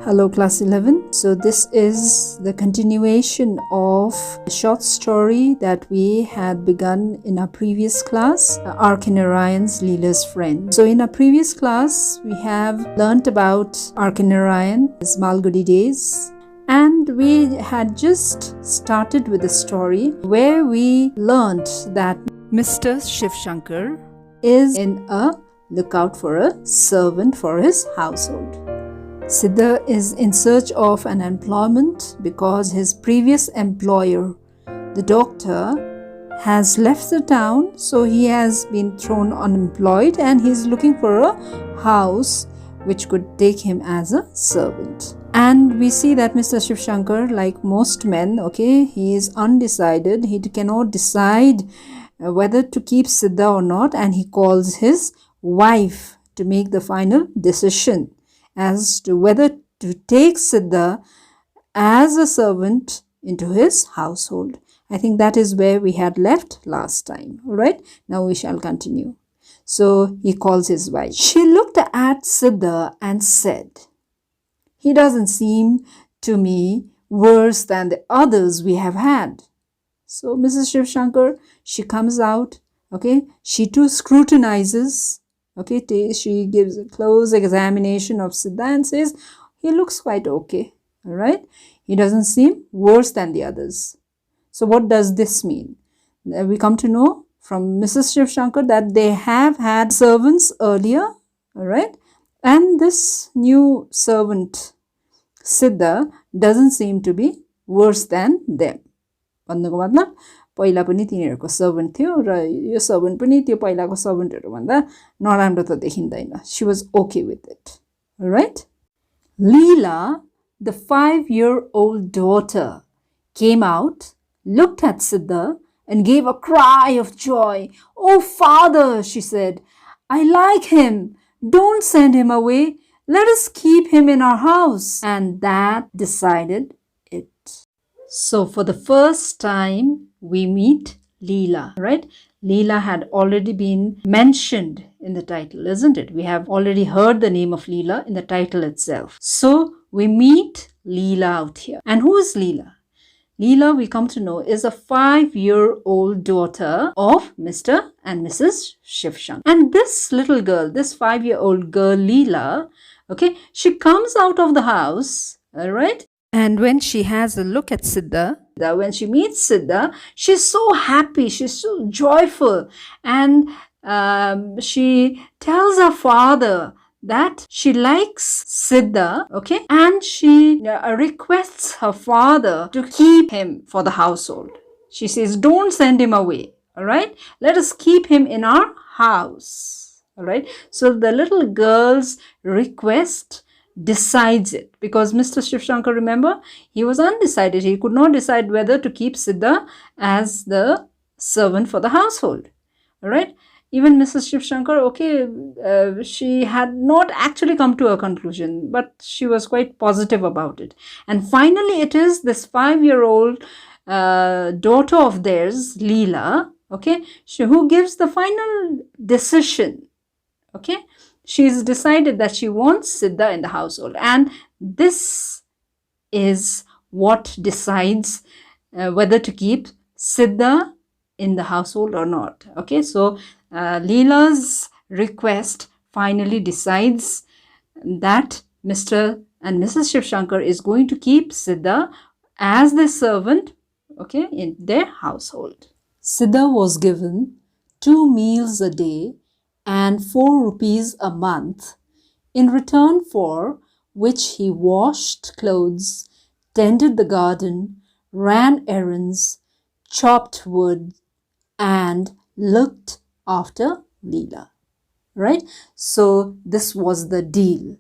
Hello class 11. So this is the continuation of a short story that we had begun in our previous class, Arkanarayan's Leela's friend. So in our previous class we have learnt about Arkanarayan, his Malgudi days, and we had just started with a story where we learnt that Mr. Shiv Shankar is in a lookout for a servant for his household. Siddha is in search of an employment because his previous employer, the doctor, has left the town, so he has been thrown unemployed and he is looking for a house which could take him as a servant. And we see that Mr. Shiv Shankar, like most men, he is undecided. He cannot decide whether to keep Siddha or not, and he calls his wife to make the final decision as to whether to take Siddha as a servant into his household. I think that is where we had left last time. Alright, now we shall continue. So he calls his wife. She looked at Siddha and said, "He doesn't seem to me worse than the others we have had." So Mrs. Shiv Shankar, she comes out, she too scrutinizes. She gives a close examination of Siddha and says, he looks quite okay, alright? He doesn't seem worse than the others. So what does this mean? We come to know from Mrs. Shiv Shankar that they have had servants earlier, alright? And this new servant, Siddha, doesn't seem to be worse than them. भन्नुको मतलब पहिला पनि तिनीहरुको सर्भन्ट थियो र यो सर्भन्ट पनि त्यो पहिलाको सर्भन्टहरु भन्दा नराम्रो त देखिँदैन. She was okay with it. All right? Leela, the 5-year-old daughter, came out, looked at Siddha and gave a cry of joy. "Oh father," she said, "I like him. Don't send him away. Let us keep him in our house." And that decided it. So for the first time, we meet Leela, right? Leela had already been mentioned in the title, isn't it? We have already heard the name of Leela in the title itself. So we meet Leela out here. And who is Leela? Leela, we come to know, is a 5-year-old daughter of Mr. and Mrs. Shiv Shankar. And this little girl, this 5-year-old girl, Leela, she comes out of the house, all right? And when she has a look at Siddha, when she meets Siddha, she's so happy, she's so joyful. And she tells her father that she likes Siddha, and she requests her father to keep him for the household. She says, "Don't send him away, all right? Let us keep him in our house." All right. So the little girl's request decides it, because Mr. Shiv Shankar, remember, he was undecided. He could not decide whether to keep Siddha as the servant for the household. All right. Even Mrs. Shiv Shankar, she had not actually come to a conclusion, but she was quite positive about it. And finally, it is this 5-year-old daughter of theirs, Leela, who gives the final decision. She's decided that she wants Siddha in the household, and this is what decides whether to keep Siddha in the household or not. So Leela's request finally decides that Mr. and Mrs. Shiv Shankar is going to keep Siddha as their servant, in their household. Siddha was given 2 meals a day and 4 rupees a month, in return for which he washed clothes, tended the garden, ran errands, chopped wood, and looked after Leela. Right? So this was the deal,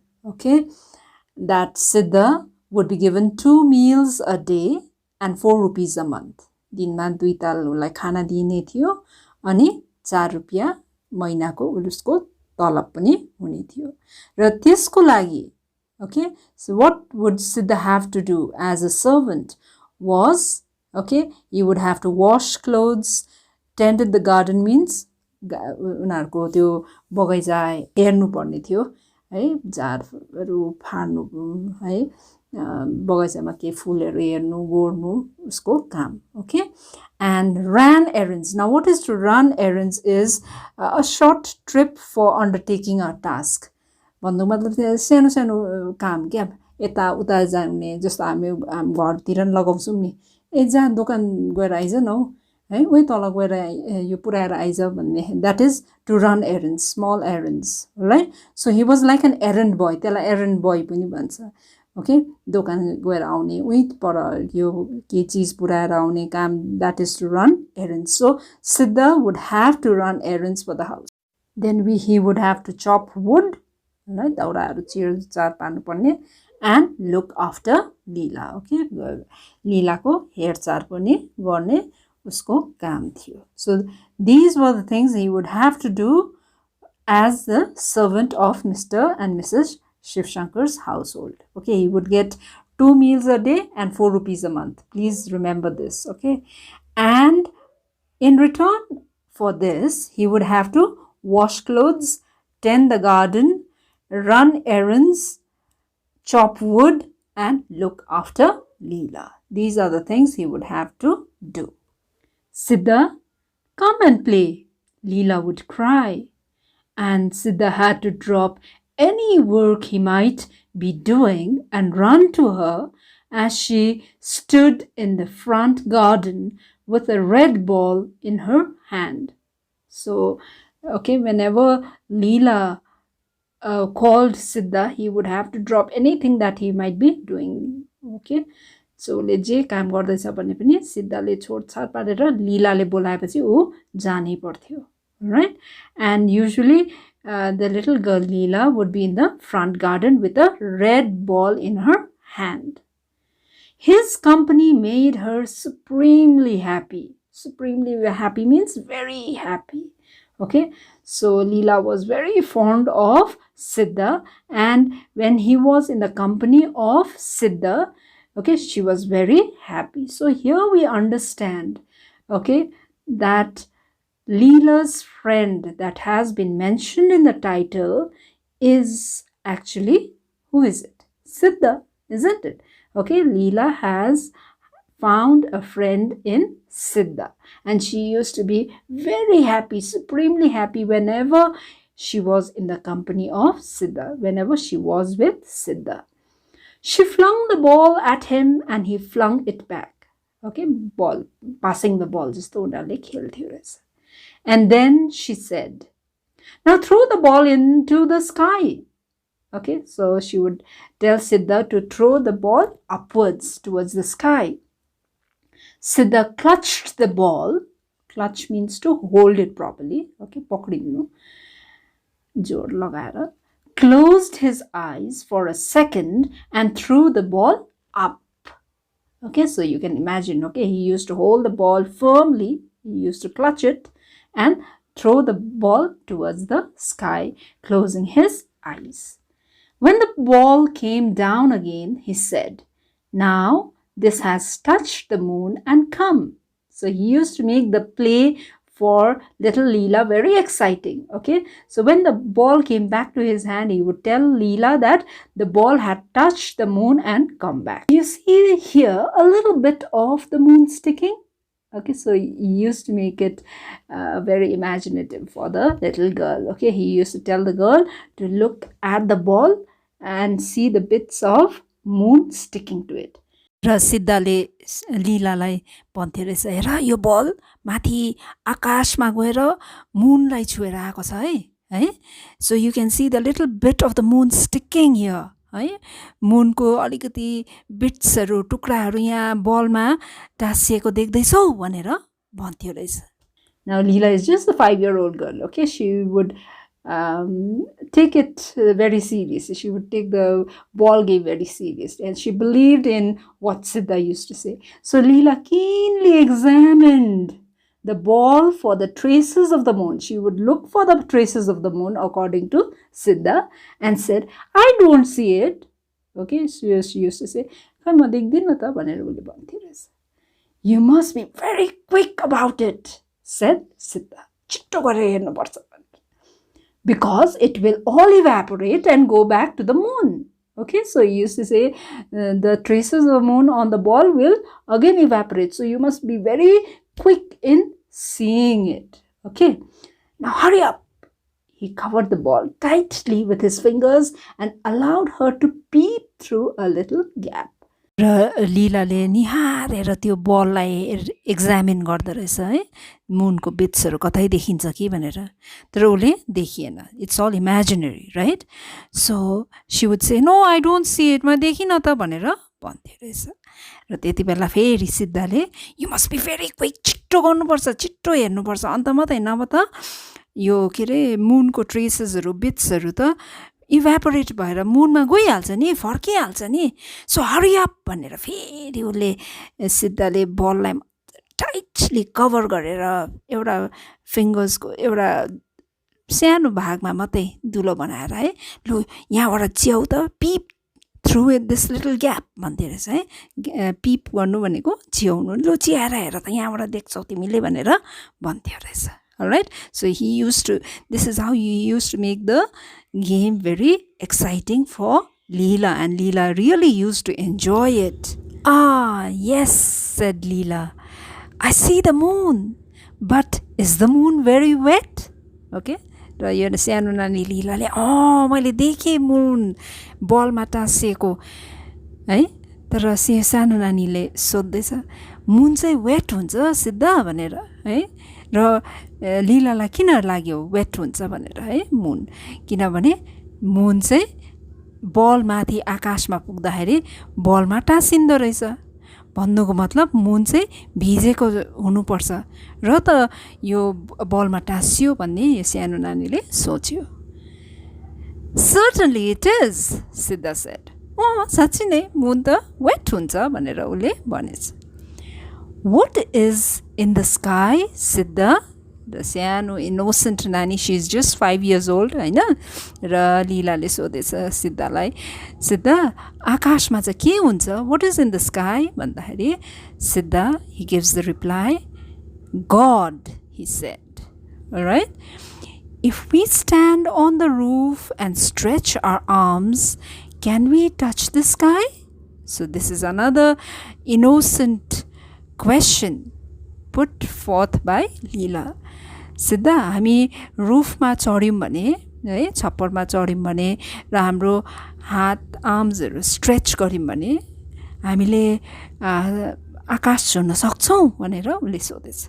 that Siddha would be given 2 meals a day and 4 rupees a month. दिनमा 2 ताललाई खाना दिने थियो अनि 4 रुपैयाँ महिनाको उसको तलब पनि हुने थियो. र त्यसको लागि, so what would Siddha have to do as a servant was, he would have to wash clothes, tended the garden means उनीहरूको त्यो बगैँचा हेर्नु पर्ने थियो, है झारहरू फाड्नु है बगैँचामा के फुलहरू हेर्नु गोड्नु उसको काम okay and ran errands. Now what is to run errands is a short trip for undertaking a task. भन्नु मतलब सानो सानो काम क्या यता उता जाने जस्तो हामी घरतिर लगाउँछौँ नि जहाँ दोकान गएर आइज न हौ है उही तल गएर यो पुऱ्याएर आइज भन्ने that is to run errands small errands right so he was like an errand boy त्यसलाई एरेन्ड बोय पनि भन्छ ओके दोकान गएर आउने उही पर यो के चिज पुऱ्याएर आउने काम that is to run errands so Siddha would have to run errands for the house then he would have to chop wood है दाउराहरू चिरचार पार्नुपर्ने and look after Leela okay Leela-को हेरचाह पनि गर्ने उसको काम थियो so these were the things he would have to do as the servant of Mr. and Mrs. Shiv Shankar's household okay he would get 2 meals a day and 4 rupees a month please remember this okay and in return for this he would have to wash clothes tend the garden run errands chop wood and look after Leela. These are the things he would have to do. Siddha, come and play, Leela would cry. And Siddha had to drop any work he might be doing and run to her as she stood in the front garden with a red ball in her hand. So, okay, whenever Leela called Siddha, he would have to drop anything that he might be doing. Okay, so ले जे काम गर्दैछ भने पनि सिद्धाले छोडछाड पारेर लीलाले बोलाएपछि ऊ जानै पर्थ्यो right and usually the little girl Leela would be in the front garden with a red ball in her hand. His company made her supremely happy means very happy. Okay, so Leela was very fond of Siddha and when he was in the company of Siddha okay she was very happy so here we understand okay that Leela's friend that has been mentioned in the title is actually who is it Siddha isn't it okay Leela has found a friend in Siddha and she used to be very happy supremely happy whenever she was in the company of Siddha whenever she was with Siddha she flung the ball at him and he flung it back okay ball passing the ball just unale khelthyo रहेछ and then she said now throw the ball into the sky okay so she would tell Siddha to throw the ball upwards towards the sky Siddha clutched the ball clutch means to hold it properly okay pakdinu jod lagaera closed his eyes for a second and threw the ball up okay so you can imagine okay he used to hold the ball firmly he used to clutch it and throw the ball towards the sky closing his eyes when the ball came down again he said now this has touched the moon and come so he used to make the play for little Leela very exciting okay so when the ball came back to his hand he would tell Leela that the ball had touched the moon and come back you see here a little bit of the moon sticking okay so he used to make it very imaginative for the little girl okay he used to tell the girl to look at the ball and see the bits of moon sticking to it र सिद्धाले लीलालाई भन्थे रहेछ हेर यो बल माथि आकाशमा गएर मुनलाई छुएर आएको छ है so you can see the little bit of the moon sticking here है मुनको अलिकति बिट्सहरू टुक्राहरू यहाँ बलमा टाँसिएको देख्दैछौ भनेर भन्थ्यो रहेछ Now Leela is just a 5-year-old girl okay she would take it very seriously. She would take the ball game very seriously and she believed in what Siddha used to say. So Leela keenly examined the ball for the traces of the moon. She would look for the traces of the moon according to Siddha and said, I don't see it. Okay, so she used to say, you must be very quick about it, said Siddha. because it will all evaporate and go back to the moon. Okay, so he used to say the traces of the moon on the ball will again evaporate. So you must be very quick in seeing it. Okay, now hurry up. He covered the ball tightly with his fingers and allowed her to peep through a little gap. र लीलाले निहारेर त्यो बललाई examine गर्दो रहेछ है, मुनको बिट्सहरू कतै देखिन्छ कि भनेर, तर उसले देखिएन. It's all imaginary, right? So she would say no I don't see it, म देखिनँ त भनेर भन्थ्यो रहेछ. र त्यति बेला फेरि सिद्धाले you must be very quick, छिट्टो गर्नुपर्छ, छिट्टो हेर्नुपर्छ, अन्त मात्रै नभए त यो के अरे मुनको ट्रेसेसहरू बिट्सहरू त इभ्यापोरेट भएर मुनमा गइहाल्छ नि, फर्किहाल्छ नि. सो हरी अप भनेर फेरि उसले सिद्धाले बललाई टाइटली कभर गरेर एउटा फिङ्गर्सको एउटा सानो भागमा मात्रै दुलो बनाएर है, लु यहाँबाट च्याउ त, पिप थ्रु दिस लिटल ग्याप भन्थ्यो रहेछ है. पिप गर्नु भनेको च्याउनु, लु चियाएर हेर त, यहाँबाट देख्छौ तिमीले भनेर भन्थ्यो रहेछ. Alright, so this is how he used to make the game very exciting for Leela, and Leela really used to enjoy it. Ah, yes, said Leela. I see the moon, but is the moon very wet? Okay, र यो सानो नानी लीलाले मैले देखेँ मुन बलमा टाँसिएको है. तर सानो नानीले सोध्दैछ मुन चाहिँ वेट हुन्छ सिद्धा भनेर है. र लीलालाई किन लाग्यो वेट हुन्छ भनेर है मुन, किनभने मुन चाहिँ बलमाथि आकाशमा पुग्दाखेरि बलमा टाँसिँदो रहेछ. भन्नुको मतलब मुन चाहिँ भिजेको हुनुपर्छ र त यो बलमा टाँसियो भन्ने यो सानो नानीले सोच्यो. Certainly it is, सिद्धा said. साँच्चै नै मुन त वेट हुन्छ भनेर उसले भनेछ. What is in the sky, Siddha? The सानो innocent नानी, she is just 5 years old हैन. र लीलाले सोधेछ सिद्धालाई, सिद्धा आकाशमा चाहिँ के हुन्छ? What is in the sky? भन्दाखेरि सिद्धा, he gives the reply, God, he said. Alright? If we stand on the roof and stretch our arms, can we touch the sky? So this is another innocent question put forth by Leela. सिद्धा, हामी रुफमा चढ्यौँ भने है, छप्परमा चढ्यौँ भने र हाम्रो हात आर्म्सहरू stretch गऱ्यौँ भने हामीले आकाश छुन सक्छौँ भनेर उसले सोधेछ.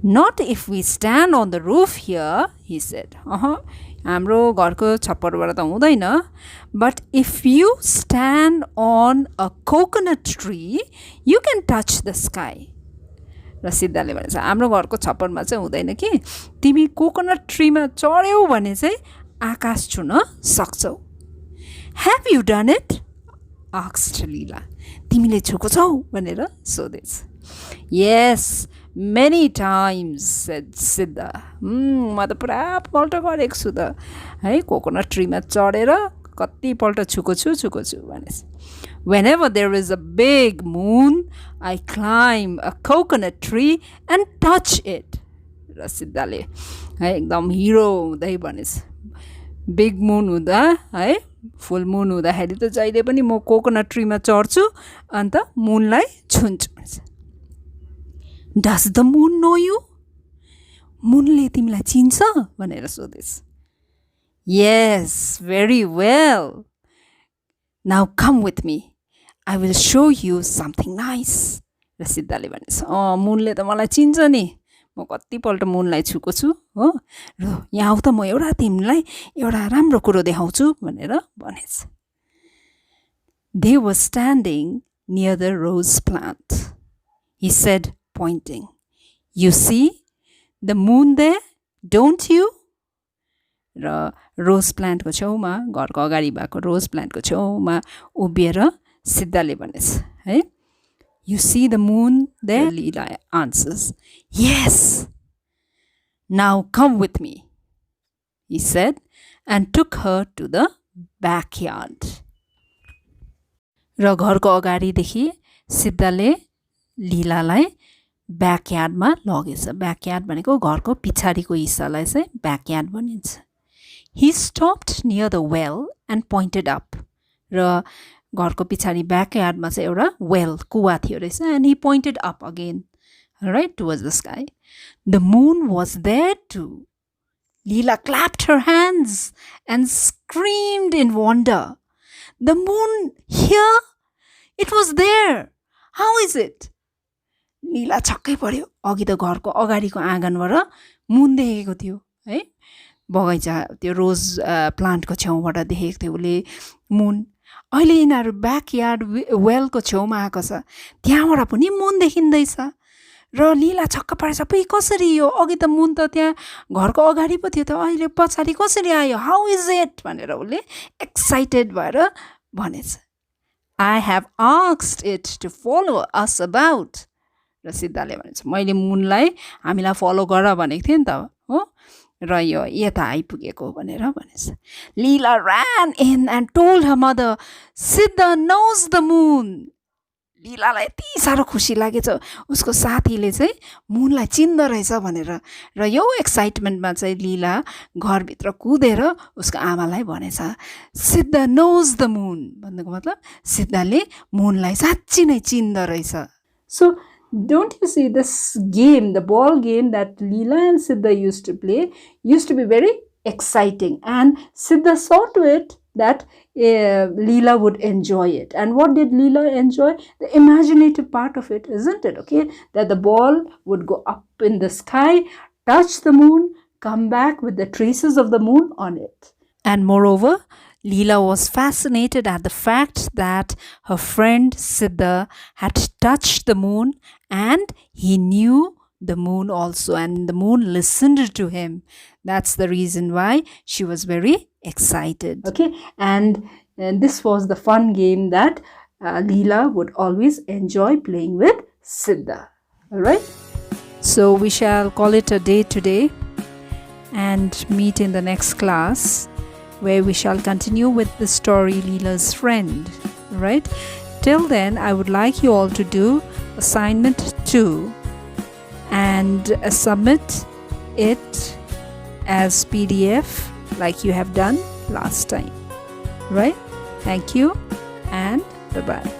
Not if we stand on the roof here, he said. हाम्रो घरको छप्परबाट त हुँदैन. But if you stand on a coconut tree, you can touch the sky. र सिद्धाले भनेछ हाम्रो घरको छप्परमा चाहिँ हुँदैन कि, तिमी कोकोनट ट्रीमा चढ्यौ भने चाहिँ आकाश छुन सक्छौ. Have you done it? asked Leela. तिमीले छुको छौ भनेर सोधेछ. Yes, many times, said Siddha. म त पुरा पल्ट गरेको छु त है, कोकोनट ट्रीमा चढेर कति पल्ट छुको छु भनेछ. Whenever there is a big moon, I climb a coconut tree and touch it. र सिद्धाले है एकदम हिरो हुँदै भनेछ, बिग मुन हुँदा है, फुल मुन हुँदाखेरि त जहिले पनि म कोकोनट ट्रीमा चढ्छु अन्त मुनलाई छुन्छु भनेछ. Does the moon know you? मुनले तिमीलाई चिन्छ भनेर सोधेछ. Yes, very well. Now come with me. I will show you something nice. र सिद्धाले भनेछ मुनले त मलाई चिन्छ नि, म कतिपल्ट मुनलाई छुको छु हो, र यहाँ आऊ त म एउटा तिमीलाई एउटा राम्रो कुरो देखाउँछु भनेर भनेछ. They were standing near the rose plant. He said, pointing. You see the moon there, don't you? र रोज प्लान्टको छेउमा, घरको अगाडि भएको रोज प्लान्टको छेउमा उभिएर सिद्धाले भनेछ है, You see the moon there? Leela answers, Yes. Now come with me, he said, and took her to the backyard. र घरको अगाडिदेखि सिद्धाले लीलालाई ब्याकयार्डमा लगेछ. ब्याकयार्ड भनेको घरको पछाडिको हिस्सालाई चाहिँ ब्याकयार्ड भनिन्छ. He stopped near the well and pointed up. र घरको पछाडि ब्याकयार्डमा चाहिँ एउटा well कुवा थियो रहेछ, and he pointed up again, right, towards the sky. The moon was there too. Leela clapped her hands and screamed in wonder. The moon here? It was there. How is it? लीला छक्कै पर्यो. अघि त घरको अगाडिको आँगनबाट मुन देखेको थियो है, बगैँचा त्यो रोज प्लान्टको छेउबाट देखेको थियो उसले मुन. अहिले यिनीहरू ब्याकयार्ड वेलको छेउमा आएको छ, त्यहाँबाट पनि मुन देखिँदैछ. र लीला छक्क परेछ, पै कसरी यो, अघि त मुन त त्यहाँ घरको अगाडि पो थियो त, अहिले पछाडि कसरी आयो, हाउ इज इट भनेर उसले एक्साइटेड भएर भनेछ. I have asked it to follow us about. र सिद्धाले भनेछ, मैले मुनलाई हामीलाई फलो गर भनेको थिएँ नि त हो, र यो यता आइपुगेको भनेर भनेछ. Leela ran in and told her mother, Siddha knows the moon. लीलालाई यति साह्रो खुसी लागेछ, उसको साथीले चाहिँ मुनलाई चिन्दो रहेछ भनेर. र यो एक्साइटमेन्टमा चाहिँ लीला घरभित्र कुदेर उसको आमालाई भनेछ, सिद्धा knows the moon. भन्नुको मतलब सिद्धाले मुनलाई साँच्ची नै चिन्दो रहेछ. So don't you see this game, the ball game that Leela and Siddha used to play, used to be very exciting, and Siddha saw to it that Leela would enjoy it. And what did Leela enjoy? The imaginative part of it, isn't it? Okay, that the ball would go up in the sky, touch the moon, come back with the traces of the moon on it. And moreover, Leela was fascinated at the fact that her friend Siddha had touched the moon and he knew the moon also, and the moon listened to him. That's the reason why she was very excited. Okay, and this was the fun game that Leela would always enjoy playing with Siddha. Alright, so we shall call it a day today and meet in the next class, where we shall continue with the story Leela's friend. Right? Till then, I would like you all to do assignment 2 and submit it as PDF like you have done last time. Right? Thank you and bye-bye.